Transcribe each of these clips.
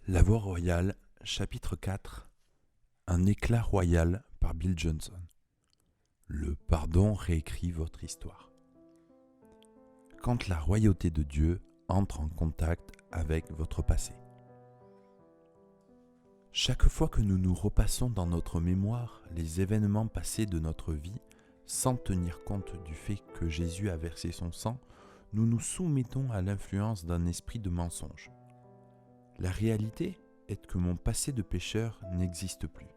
La Voix royale, chapitre 4. Un éclat royal par Bill Johnson. Le pardon réécrit votre histoire. Quand la royauté de Dieu entre en contact avec votre passé. Chaque fois que nous nous repassons dans notre mémoire les événements passés de notre vie, sans tenir compte du fait que Jésus a versé son sang, nous nous soumettons à l'influence d'un esprit de mensonge. La réalité est que mon passé de pécheur n'existe plus.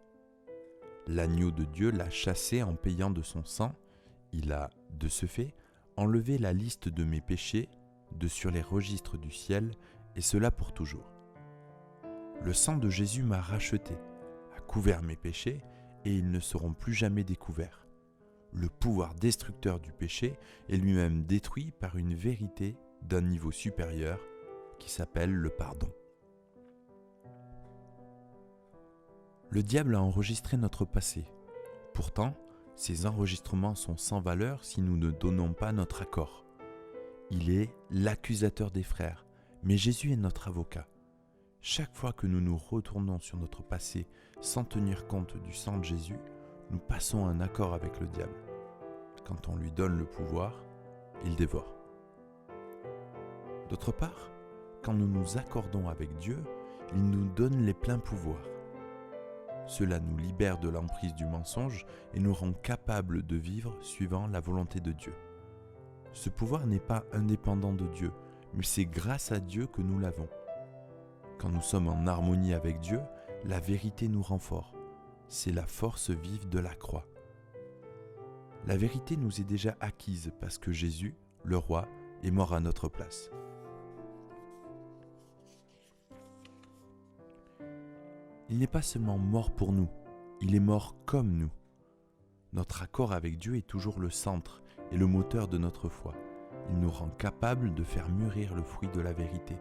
L'agneau de Dieu l'a chassé en payant de son sang. Il a, de ce fait, enlevé la liste de mes péchés de sur les registres du ciel, et cela pour toujours. Le sang de Jésus m'a racheté, a couvert mes péchés, et ils ne seront plus jamais découverts. Le pouvoir destructeur du péché est lui-même détruit par une vérité d'un niveau supérieur qui s'appelle le pardon. Le diable a enregistré notre passé. Pourtant, ces enregistrements sont sans valeur si nous ne donnons pas notre accord. Il est l'accusateur des frères, mais Jésus est notre avocat. Chaque fois que nous nous retournons sur notre passé sans tenir compte du sang de Jésus, nous passons un accord avec le diable. Quand on lui donne le pouvoir, il dévore. D'autre part, quand nous nous accordons avec Dieu, il nous donne les pleins pouvoirs. Cela nous libère de l'emprise du mensonge et nous rend capables de vivre suivant la volonté de Dieu. Ce pouvoir n'est pas indépendant de Dieu, mais c'est grâce à Dieu que nous l'avons. Quand nous sommes en harmonie avec Dieu, la vérité nous rend forts. C'est la force vive de la croix. La vérité nous est déjà acquise parce que Jésus, le roi, est mort à notre place. Il n'est pas seulement mort pour nous, il est mort comme nous. Notre accord avec Dieu est toujours le centre et le moteur de notre foi. Il nous rend capables de faire mûrir le fruit de la vérité.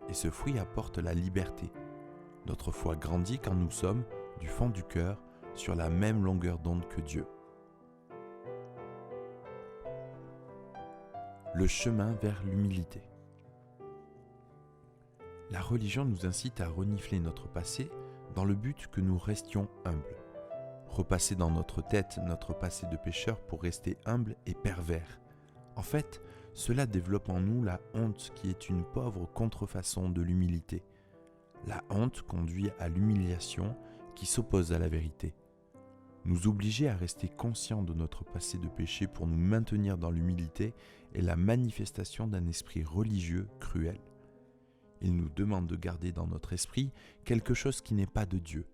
Et ce fruit apporte la liberté. Notre foi grandit quand nous sommes, du fond du cœur, sur la même longueur d'onde que Dieu. Le chemin vers l'humilité. La religion nous incite à renifler notre passé dans le but que nous restions humbles. Repasser dans notre tête notre passé de pécheur pour rester humble et pervers. En fait, cela développe en nous la honte qui est une pauvre contrefaçon de l'humilité. La honte conduit à l'humiliation qui s'oppose à la vérité. Nous obliger à rester conscients de notre passé de péché pour nous maintenir dans l'humilité est la manifestation d'un esprit religieux cruel. Il nous demande de garder dans notre esprit quelque chose qui n'est pas de Dieu.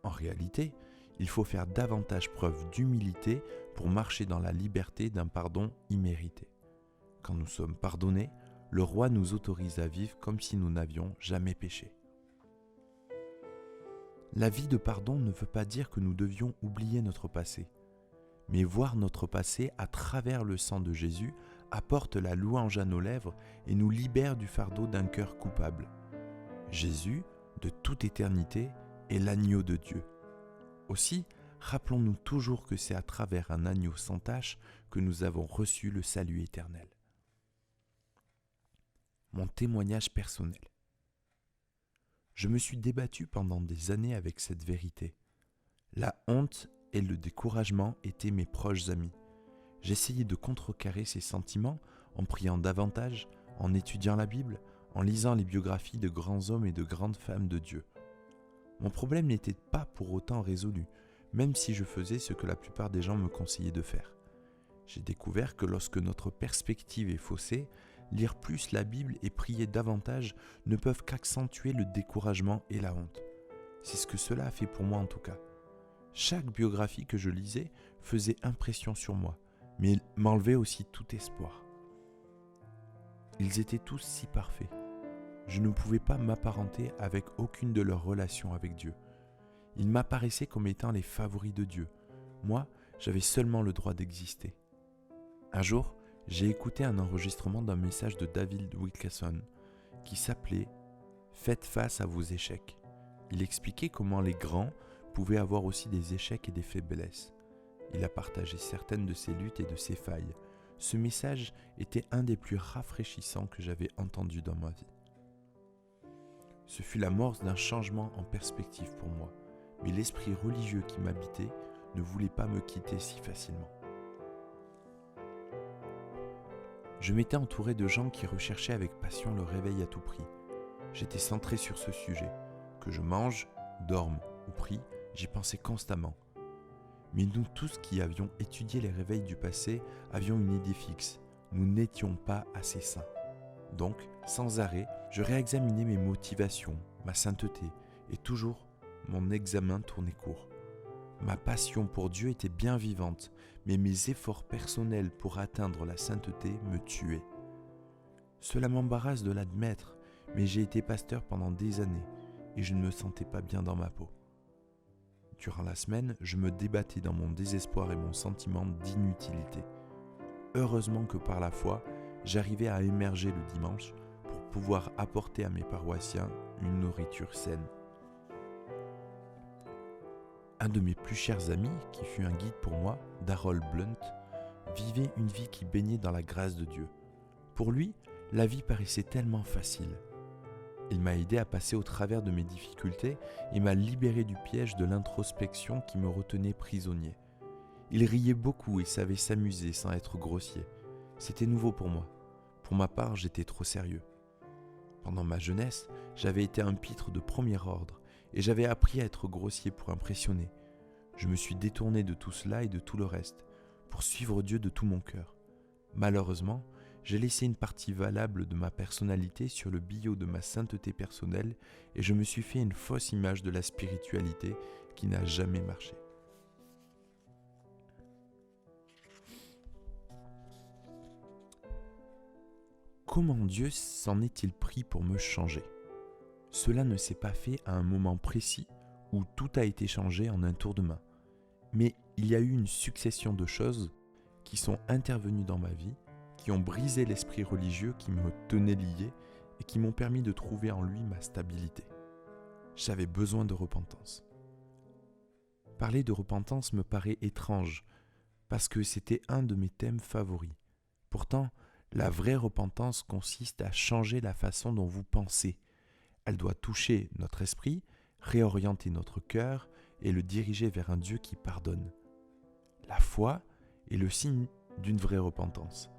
En réalité, il faut faire davantage preuve d'humilité pour marcher dans la liberté d'un pardon immérité. Quand nous sommes pardonnés, le roi nous autorise à vivre comme si nous n'avions jamais péché. La vie de pardon ne veut pas dire que nous devions oublier notre passé, mais voir notre passé à travers le sang de Jésus apporte la louange à nos lèvres et nous libère du fardeau d'un cœur coupable. Jésus, de toute éternité, est l'agneau de Dieu. Aussi, rappelons-nous toujours que c'est à travers un agneau sans tache que nous avons reçu le salut éternel. Mon témoignage personnel. Je me suis débattu pendant des années avec cette vérité. La honte et le découragement étaient mes proches amis. J'essayais de contrecarrer ces sentiments en priant davantage, en étudiant la Bible, en lisant les biographies de grands hommes et de grandes femmes de Dieu. Mon problème n'était pas pour autant résolu, même si je faisais ce que la plupart des gens me conseillaient de faire. J'ai découvert que lorsque notre perspective est faussée, lire plus la Bible et prier davantage ne peuvent qu'accentuer le découragement et la honte. C'est ce que cela a fait pour moi en tout cas. Chaque biographie que je lisais faisait impression sur moi, mais m'enlevait aussi tout espoir. Ils étaient tous si parfaits. Je ne pouvais pas m'apparenter avec aucune de leurs relations avec Dieu. Ils m'apparaissaient comme étant les favoris de Dieu. Moi, j'avais seulement le droit d'exister. Un jour, j'ai écouté un enregistrement d'un message de David Wilkerson qui s'appelait « Faites face à vos échecs ». Il expliquait comment les grands pouvaient avoir aussi des échecs et des faiblesses. Il a partagé certaines de ses luttes et de ses failles. Ce message était un des plus rafraîchissants que j'avais entendu dans ma vie. Ce fut l'amorce d'un changement en perspective pour moi, mais l'esprit religieux qui m'habitait ne voulait pas me quitter si facilement. Je m'étais entouré de gens qui recherchaient avec passion le réveil à tout prix. J'étais centré sur ce sujet. Que je mange, dorme ou prie, j'y pensais constamment. Mais nous tous qui avions étudié les réveils du passé avions une idée fixe. Nous n'étions pas assez saints. Donc, sans arrêt, je réexaminais mes motivations, ma sainteté, et toujours mon examen tournait court. Ma passion pour Dieu était bien vivante, mais mes efforts personnels pour atteindre la sainteté me tuaient. Cela m'embarrasse de l'admettre, mais j'ai été pasteur pendant des années et je ne me sentais pas bien dans ma peau. Durant la semaine, je me débattais dans mon désespoir et mon sentiment d'inutilité. Heureusement que par la foi, j'arrivais à émerger le dimanche pour pouvoir apporter à mes paroissiens une nourriture saine. Un de mes plus chers amis, qui fut un guide pour moi, Darrell Blunt, vivait une vie qui baignait dans la grâce de Dieu. Pour lui, la vie paraissait tellement facile. Il m'a aidé à passer au travers de mes difficultés et m'a libéré du piège de l'introspection qui me retenait prisonnier. Il riait beaucoup et savait s'amuser sans être grossier. C'était nouveau pour moi. Pour ma part, j'étais trop sérieux. Pendant ma jeunesse, j'avais été un pitre de premier ordre et j'avais appris à être grossier pour impressionner. Je me suis détourné de tout cela et de tout le reste, pour suivre Dieu de tout mon cœur. Malheureusement, j'ai laissé une partie valable de ma personnalité sur le billot de ma sainteté personnelle et je me suis fait une fausse image de la spiritualité qui n'a jamais marché. Comment Dieu s'en est-il pris pour me changer ? Cela ne s'est pas fait à un moment précis où tout a été changé en un tour de main. Mais il y a eu une succession de choses qui sont intervenues dans ma vie, qui ont brisé l'esprit religieux qui me tenait lié et qui m'ont permis de trouver en lui ma stabilité. J'avais besoin de repentance. Parler de repentance me paraît étrange parce que c'était un de mes thèmes favoris. Pourtant, la vraie repentance consiste à changer la façon dont vous pensez. Elle doit toucher notre esprit, réorienter notre cœur et le diriger vers un Dieu qui pardonne. La foi est le signe d'une vraie repentance.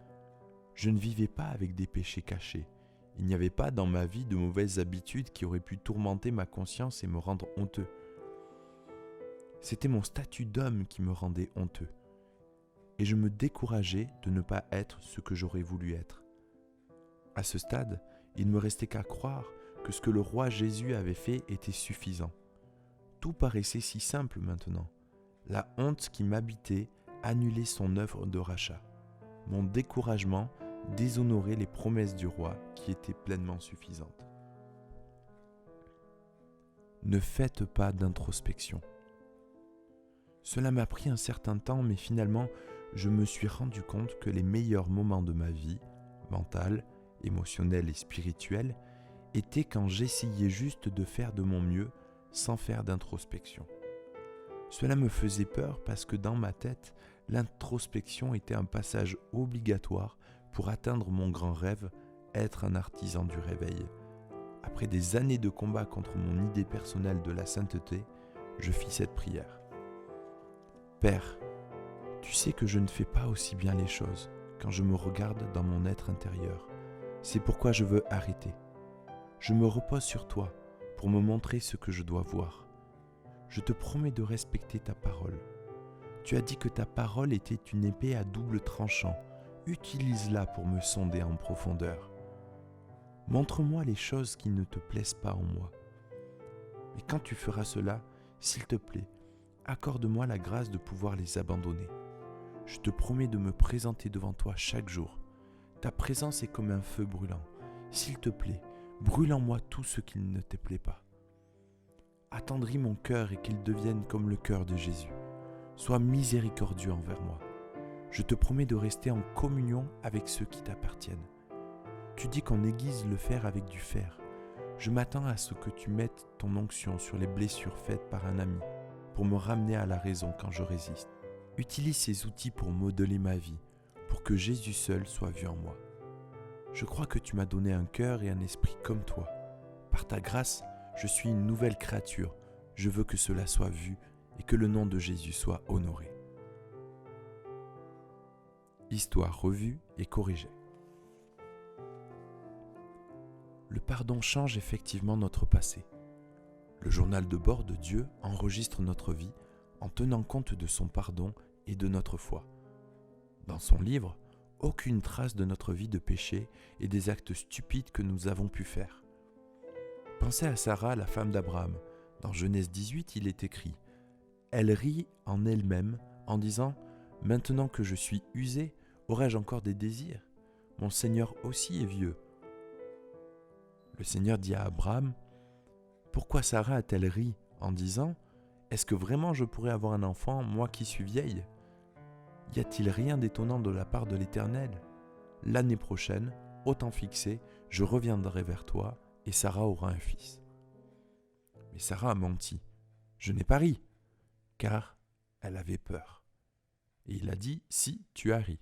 Je ne vivais pas avec des péchés cachés. Il n'y avait pas dans ma vie de mauvaises habitudes qui auraient pu tourmenter ma conscience et me rendre honteux. C'était mon statut d'homme qui me rendait honteux. Et je me décourageais de ne pas être ce que j'aurais voulu être. À ce stade, il ne me restait qu'à croire que ce que le roi Jésus avait fait était suffisant. Tout paraissait si simple maintenant. La honte qui m'habitait annulait son œuvre de rachat. Mon découragement déshonorait les promesses du roi qui étaient pleinement suffisantes. Ne faites pas d'introspection. Cela m'a pris un certain temps, mais finalement, je me suis rendu compte que les meilleurs moments de ma vie, mentale, émotionnelle et spirituelle, étaient quand j'essayais juste de faire de mon mieux sans faire d'introspection. Cela me faisait peur parce que dans ma tête, l'introspection était un passage obligatoire pour atteindre mon grand rêve, être un artisan du réveil. Après des années de combat contre mon idée personnelle de la sainteté, je fis cette prière. Père, tu sais que je ne fais pas aussi bien les choses quand je me regarde dans mon être intérieur. C'est pourquoi je veux arrêter. Je me repose sur toi pour me montrer ce que je dois voir. Je te promets de respecter ta parole. Tu as dit que ta parole était une épée à double tranchant. Utilise-la pour me sonder en profondeur. Montre-moi les choses qui ne te plaisent pas en moi. Et quand tu feras cela, s'il te plaît, accorde-moi la grâce de pouvoir les abandonner. Je te promets de me présenter devant toi chaque jour. Ta présence est comme un feu brûlant. S'il te plaît, brûle en moi tout ce qui ne te plaît pas. Attendris mon cœur et qu'il devienne comme le cœur de Jésus. Sois miséricordieux envers moi. Je te promets de rester en communion avec ceux qui t'appartiennent. Tu dis qu'on aiguise le fer avec du fer. Je m'attends à ce que tu mettes ton onction sur les blessures faites par un ami pour me ramener à la raison quand je résiste. Utilise ces outils pour modeler ma vie, pour que Jésus seul soit vu en moi. Je crois que tu m'as donné un cœur et un esprit comme toi. Par ta grâce, je suis une nouvelle créature. Je veux que cela soit vu et que le nom de Jésus soit honoré. Histoire revue et corrigée. Le pardon change effectivement notre passé. Le journal de bord de Dieu enregistre notre vie en tenant compte de son pardon et de notre foi. Dans son livre, aucune trace de notre vie de péché et des actes stupides que nous avons pu faire. Pensez à Sarah, la femme d'Abraham. Dans Genèse 18, il est écrit « Elle rit en elle-même en disant « Maintenant que je suis usée, aurais-je encore des désirs ? Mon Seigneur aussi est vieux. » Le Seigneur dit à Abraham « Pourquoi Sarah a-t-elle ri en disant « Est-ce que vraiment je pourrais avoir un enfant, moi qui suis vieille ?» Y a-t-il rien d'étonnant de la part de l'Éternel ? L'année prochaine, au temps fixé, je reviendrai vers toi et Sarah aura un fils. Mais Sarah a menti. Je n'ai pas ri, car elle avait peur. Et il a dit, si, tu as ri.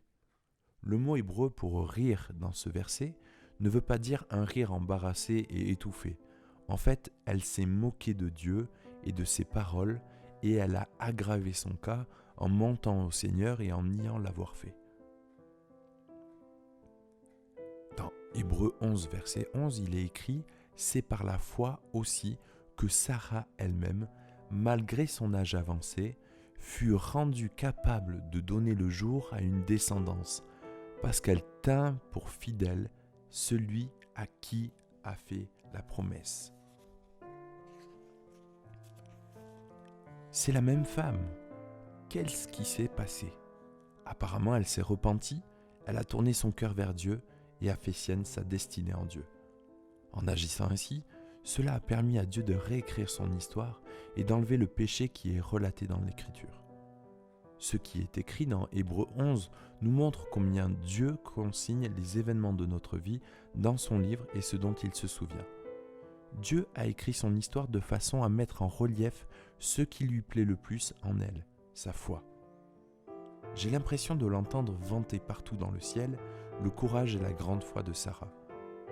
Le mot hébreu pour rire dans ce verset ne veut pas dire un rire embarrassé et étouffé. En fait, elle s'est moquée de Dieu et de ses paroles et elle a aggravé son cas en mentant au Seigneur et en niant l'avoir fait. Dans Hébreux 11, verset 11, il est écrit « C'est par la foi aussi que Sarah elle-même, malgré son âge avancé, fut rendue capable de donner le jour à une descendance, parce qu'elle tint pour fidèle celui à qui a fait la promesse. » C'est la même femme. Qu'est-ce qui s'est passé ? Apparemment, elle s'est repentie, elle a tourné son cœur vers Dieu et a fait sienne sa destinée en Dieu. En agissant ainsi, cela a permis à Dieu de réécrire son histoire et d'enlever le péché qui est relaté dans l'Écriture. Ce qui est écrit dans Hébreux 11 nous montre combien Dieu consigne les événements de notre vie dans son livre et ce dont il se souvient. Dieu a écrit son histoire de façon à mettre en relief ce qui lui plaît le plus en elle, sa foi. J'ai l'impression de l'entendre vanter partout dans le ciel le courage et la grande foi de Sarah.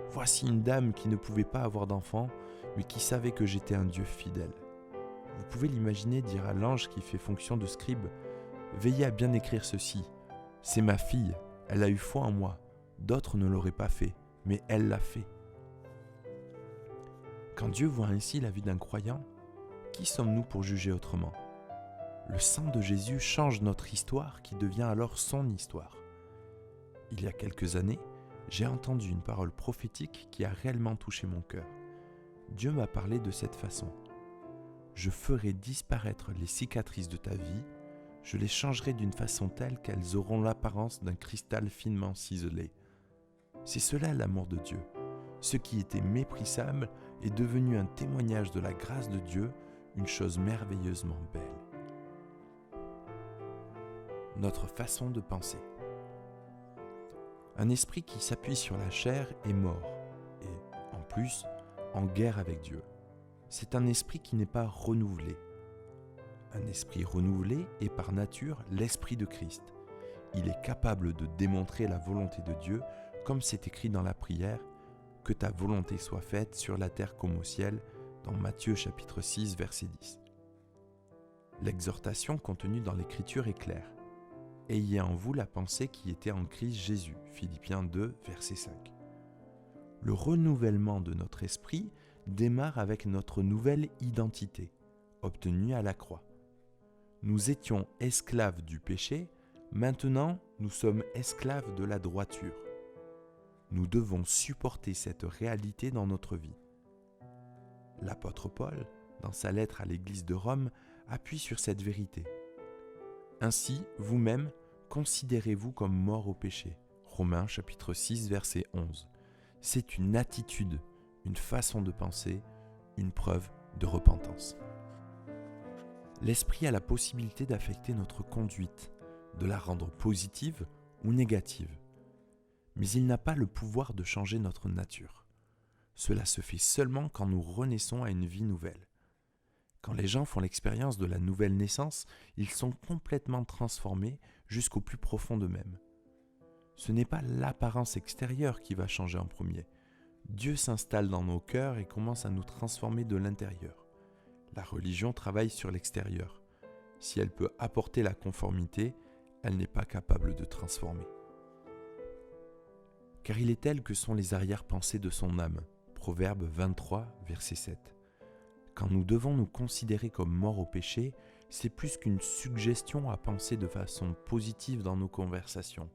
Voici une dame qui ne pouvait pas avoir d'enfant, mais qui savait que j'étais un Dieu fidèle. Vous pouvez l'imaginer dire à l'ange qui fait fonction de scribe « Veillez à bien écrire ceci. C'est ma fille, elle a eu foi en moi. D'autres ne l'auraient pas fait, mais elle l'a fait. » Quand Dieu voit ainsi la vie d'un croyant, qui sommes-nous pour juger autrement ? Le sang de Jésus change notre histoire qui devient alors son histoire. Il y a quelques années, j'ai entendu une parole prophétique qui a réellement touché mon cœur. Dieu m'a parlé de cette façon. Je ferai disparaître les cicatrices de ta vie, je les changerai d'une façon telle qu'elles auront l'apparence d'un cristal finement ciselé. C'est cela l'amour de Dieu. Ce qui était méprisable est devenu un témoignage de la grâce de Dieu, une chose merveilleusement belle. Notre façon de penser. Un esprit qui s'appuie sur la chair est mort et, en plus, en guerre avec Dieu. C'est un esprit qui n'est pas renouvelé. Un esprit renouvelé est par nature l'esprit de Christ. Il est capable de démontrer la volonté de Dieu, comme c'est écrit dans la prière « Que ta volonté soit faite sur la terre comme au ciel » dans Matthieu chapitre 6, verset 10. L'exhortation contenue dans l'Écriture est claire. Ayez en vous la pensée qui était en Christ Jésus, Philippiens 2, verset 5. Le renouvellement de notre esprit démarre avec notre nouvelle identité, obtenue à la croix. Nous étions esclaves du péché, maintenant nous sommes esclaves de la droiture. Nous devons supporter cette réalité dans notre vie. L'apôtre Paul, dans sa lettre à l'église de Rome, appuie sur cette vérité. Ainsi, vous-même, considérez-vous comme mort au péché. Romains chapitre 6, verset 11. C'est une attitude, une façon de penser, une preuve de repentance. L'esprit a la possibilité d'affecter notre conduite, de la rendre positive ou négative. Mais il n'a pas le pouvoir de changer notre nature. Cela se fait seulement quand nous renaissons à une vie nouvelle. Quand les gens font l'expérience de la nouvelle naissance, ils sont complètement transformés jusqu'au plus profond d'eux-mêmes. Ce n'est pas l'apparence extérieure qui va changer en premier. Dieu s'installe dans nos cœurs et commence à nous transformer de l'intérieur. La religion travaille sur l'extérieur. Si elle peut apporter la conformité, elle n'est pas capable de transformer. Car il est tel que sont les arrière-pensées de son âme. Proverbe 23, verset 7. Quand nous devons nous considérer comme morts au péché, c'est plus qu'une suggestion à penser de façon positive dans nos conversations.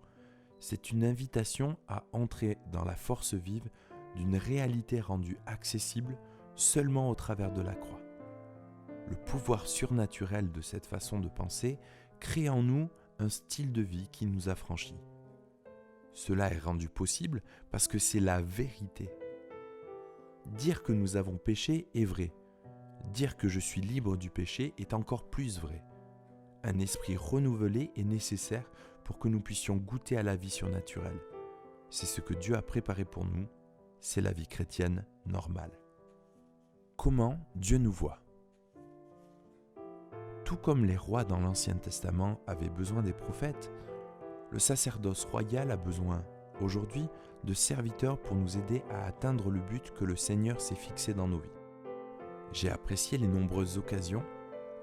C'est une invitation à entrer dans la force vive d'une réalité rendue accessible seulement au travers de la croix. Le pouvoir surnaturel de cette façon de penser crée en nous un style de vie qui nous affranchit. Cela est rendu possible parce que c'est la vérité. Dire que nous avons péché est vrai. Dire que je suis libre du péché est encore plus vrai. Un esprit renouvelé est nécessaire pour que nous puissions goûter à la vie surnaturelle. C'est ce que Dieu a préparé pour nous, c'est la vie chrétienne normale. Comment Dieu nous voit ? Tout comme les rois dans l'Ancien Testament avaient besoin des prophètes, le sacerdoce royal a besoin, aujourd'hui, de serviteurs pour nous aider à atteindre le but que le Seigneur s'est fixé dans nos vies. J'ai apprécié les nombreuses occasions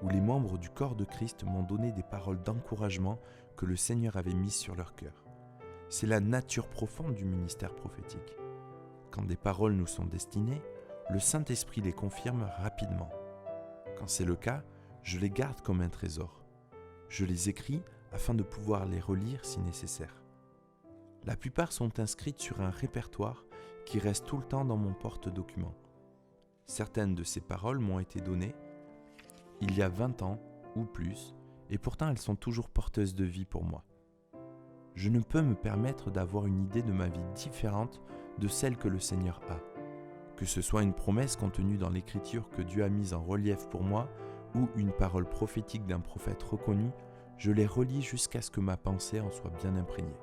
où les membres du corps de Christ m'ont donné des paroles d'encouragement que le Seigneur avait mises sur leur cœur. C'est la nature profonde du ministère prophétique. Quand des paroles nous sont destinées, le Saint-Esprit les confirme rapidement. Quand c'est le cas, je les garde comme un trésor. Je les écris afin de pouvoir les relire si nécessaire. La plupart sont inscrites sur un répertoire qui reste tout le temps dans mon porte-documents. Certaines de ces paroles m'ont été données il y a 20 ans ou plus, et pourtant elles sont toujours porteuses de vie pour moi. Je ne peux me permettre d'avoir une idée de ma vie différente de celle que le Seigneur a. Que ce soit une promesse contenue dans l'Écriture que Dieu a mise en relief pour moi, ou une parole prophétique d'un prophète reconnu, je les relis jusqu'à ce que ma pensée en soit bien imprégnée.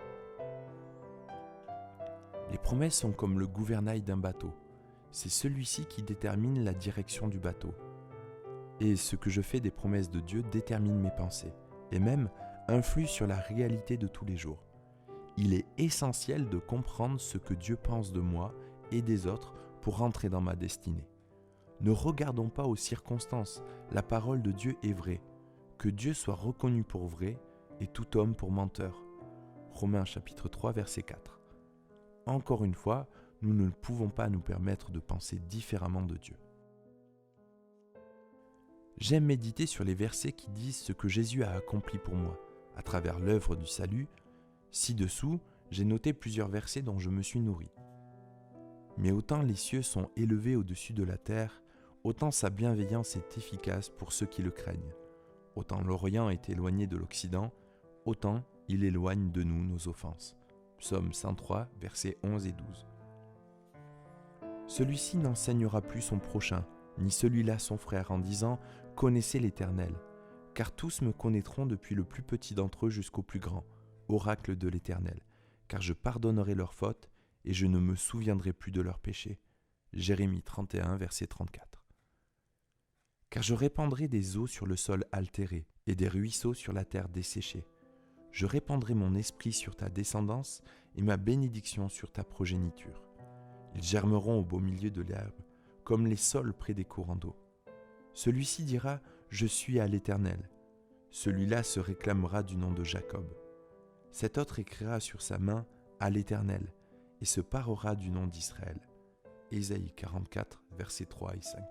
Les promesses sont comme le gouvernail d'un bateau. C'est celui-ci qui détermine la direction du bateau. Et ce que je fais des promesses de Dieu détermine mes pensées, et même influe sur la réalité de tous les jours. Il est essentiel de comprendre ce que Dieu pense de moi et des autres pour rentrer dans ma destinée. Ne regardons pas aux circonstances, la parole de Dieu est vraie. Que Dieu soit reconnu pour vrai et tout homme pour menteur. Romains chapitre 3 verset 4. Encore une fois, nous ne pouvons pas nous permettre de penser différemment de Dieu. J'aime méditer sur les versets qui disent ce que Jésus a accompli pour moi, à travers l'œuvre du salut. Ci-dessous, j'ai noté plusieurs versets dont je me suis nourri. Mais autant les cieux sont élevés au-dessus de la terre, autant sa bienveillance est efficace pour ceux qui le craignent. Autant l'Orient est éloigné de l'Occident, autant il éloigne de nous nos offenses. Psaume 103, versets 11 et 12. Celui-ci n'enseignera plus son prochain, ni celui-là son frère, en disant « Connaissez l'Éternel », car tous me connaîtront depuis le plus petit d'entre eux jusqu'au plus grand, oracle de l'Éternel, car je pardonnerai leurs fautes et je ne me souviendrai plus de leurs péchés. Jérémie 31, verset 34. Car je répandrai des eaux sur le sol altéré et des ruisseaux sur la terre desséchée. Je répandrai mon esprit sur ta descendance et ma bénédiction sur ta progéniture. Ils germeront au beau milieu de l'herbe, comme les saules près des courants d'eau. Celui-ci dira « Je suis à l'Éternel ». Celui-là se réclamera du nom de Jacob. Cet autre écrira sur sa main « à l'Éternel » et se parera du nom d'Israël. Ésaïe 44, versets 3 et 5.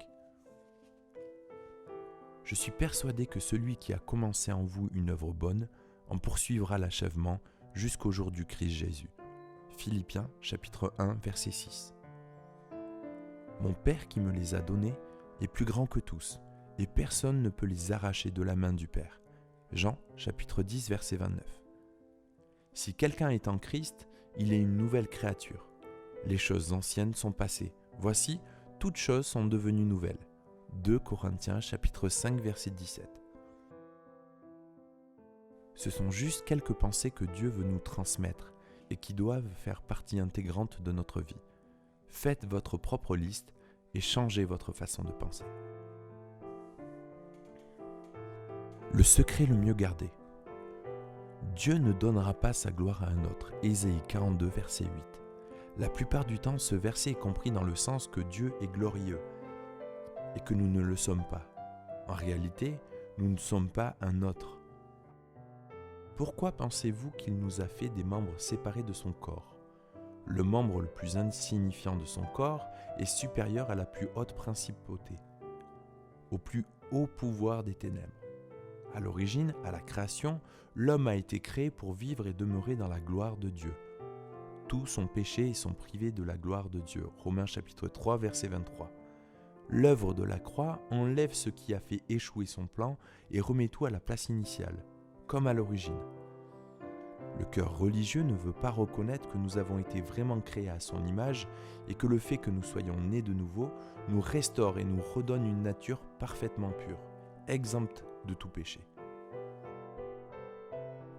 Je suis persuadé que celui qui a commencé en vous une œuvre bonne en poursuivra l'achèvement jusqu'au jour du Christ Jésus. Philippiens chapitre 1, verset 6. Mon Père qui me les a donnés est plus grand que tous, et personne ne peut les arracher de la main du Père. Jean chapitre 10, verset 29. Si quelqu'un est en Christ, il est une nouvelle créature. Les choses anciennes sont passées. Voici, toutes choses sont devenues nouvelles. 2 Corinthiens chapitre 5, verset 17. Ce sont juste quelques pensées que Dieu veut nous transmettre et qui doivent faire partie intégrante de notre vie. Faites votre propre liste et changez votre façon de penser. Le secret le mieux gardé. Dieu ne donnera pas sa gloire à un autre. Ésaïe 42, verset 8. La plupart du temps, ce verset est compris dans le sens que Dieu est glorieux et que nous ne le sommes pas. En réalité, nous ne sommes pas un autre. Pourquoi pensez-vous qu'il nous a fait des membres séparés de son corps ? Le membre le plus insignifiant de son corps est supérieur à la plus haute principauté, au plus haut pouvoir des ténèbres. À l'origine, à la création, l'homme a été créé pour vivre et demeurer dans la gloire de Dieu. Tous sont péchés et sont privés de la gloire de Dieu. Romains chapitre 3, verset 23. L'œuvre de la croix enlève ce qui a fait échouer son plan et remet tout à la place initiale, comme à l'origine. Le cœur religieux ne veut pas reconnaître que nous avons été vraiment créés à son image et que le fait que nous soyons nés de nouveau nous restaure et nous redonne une nature parfaitement pure, exempte de tout péché.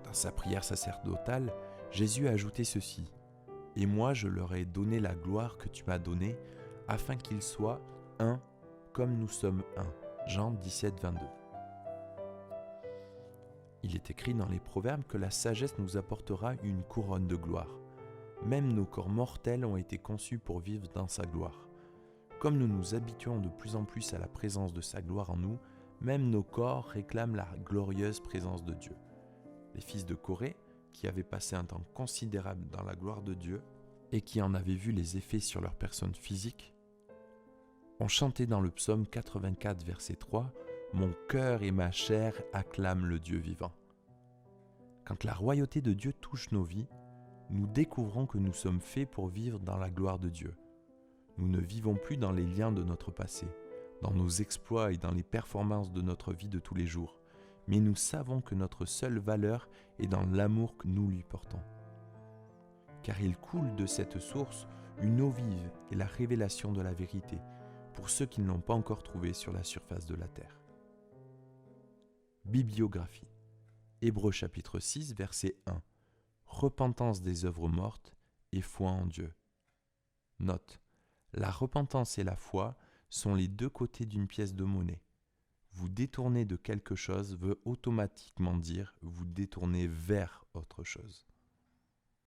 Dans sa prière sacerdotale, Jésus a ajouté ceci : « Et moi je leur ai donné la gloire que tu m'as donnée, afin qu'ils soient un comme nous sommes un. » Jean 17, 22. Il est écrit dans les Proverbes que la sagesse nous apportera une couronne de gloire. Même nos corps mortels ont été conçus pour vivre dans sa gloire. Comme nous nous habituons de plus en plus à la présence de sa gloire en nous, même nos corps réclament la glorieuse présence de Dieu. Les fils de Corée, qui avaient passé un temps considérable dans la gloire de Dieu et qui en avaient vu les effets sur leur personne physique, ont chanté dans le psaume 84, verset 3, « Mon cœur et ma chair acclament le Dieu vivant ». Quand la royauté de Dieu touche nos vies, nous découvrons que nous sommes faits pour vivre dans la gloire de Dieu. Nous ne vivons plus dans les liens de notre passé, dans nos exploits et dans les performances de notre vie de tous les jours, mais nous savons que notre seule valeur est dans l'amour que nous lui portons. Car il coule de cette source une eau vive et la révélation de la vérité, pour ceux qui ne l'ont pas encore trouvée sur la surface de la terre. Bibliographie. Hébreux chapitre 6, verset 1. Repentance des œuvres mortes et foi en Dieu. Note. La repentance et la foi sont les deux côtés d'une pièce de monnaie. Vous détourner de quelque chose veut automatiquement dire vous détourner vers autre chose.